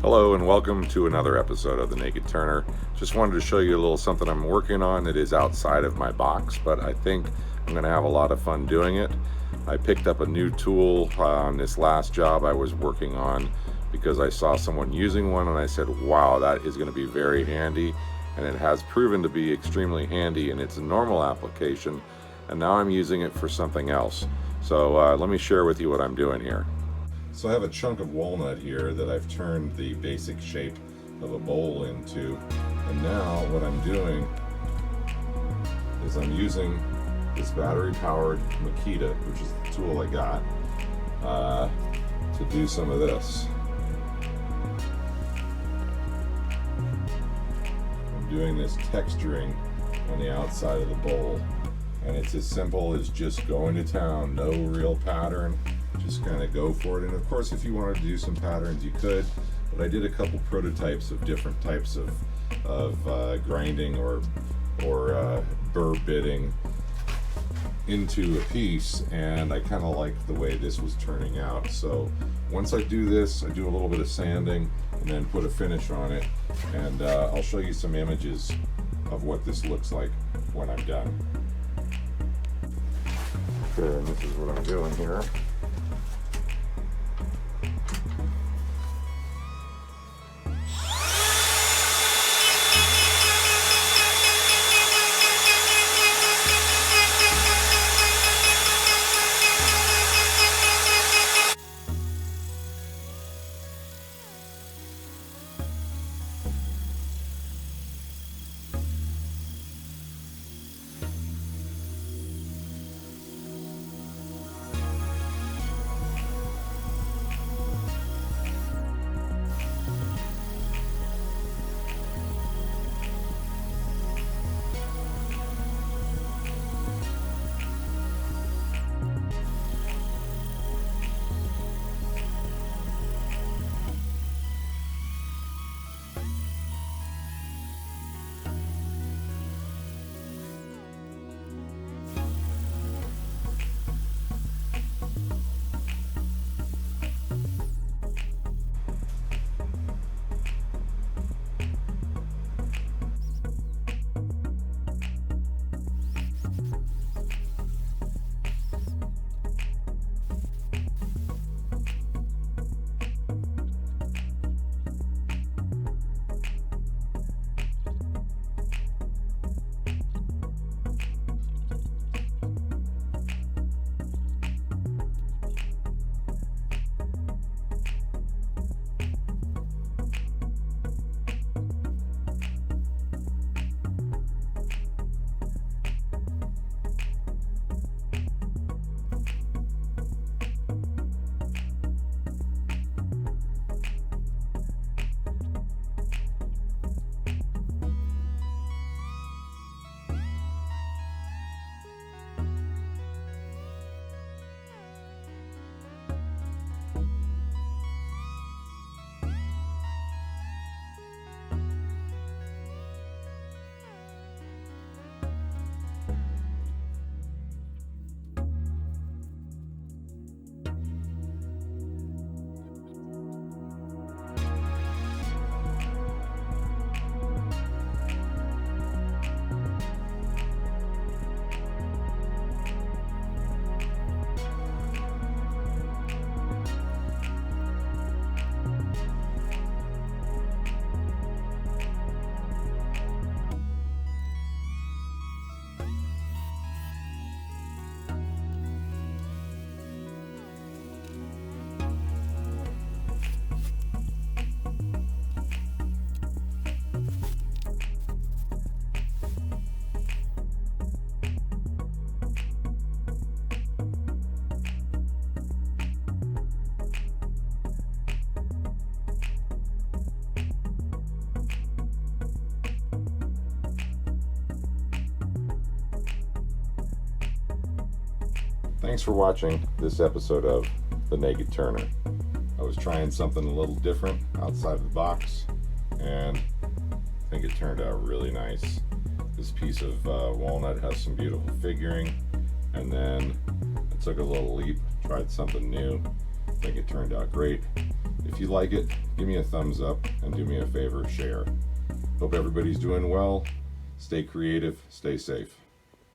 Hello and welcome to another episode of The Naked Turner. Just wanted to show you a little something I'm working on that is outside of my box, but I think I'm going to have a lot of fun doing it. I picked up a new tool on this last job I was working on because I saw someone using one and I said, wow, that is going to be very handy. And it has proven to be extremely handy in its normal application, and now I'm using it for something else. So let me share with you what I'm doing here. So I have a chunk of walnut here that I've turned the basic shape of a bowl into, and now what I'm doing is I'm using this battery-powered Makita, which is the tool I got, to do some of this. I'm doing this texturing on the outside of the bowl, and it's as simple as just going to town, no real pattern. Just kind of go for it, and of course if you wanted to do some patterns you could, but I did a couple prototypes of different types of grinding or burr bitting into a piece, and I kind of like the way this was turning out. So once I do this, I do a little bit of sanding and then put a finish on it, and I'll show you some images of what this looks like when I'm done. Okay, and this is what I'm doing here. Thanks for watching this episode of The Naked Turner. I was trying something a little different outside of the box, and I think it turned out really nice. This piece of walnut has some beautiful figuring, and then I took a little leap, tried something new. I think it turned out great. If you like it, give me a thumbs up and do me a favor, share. Hope everybody's doing well. Stay creative, stay safe.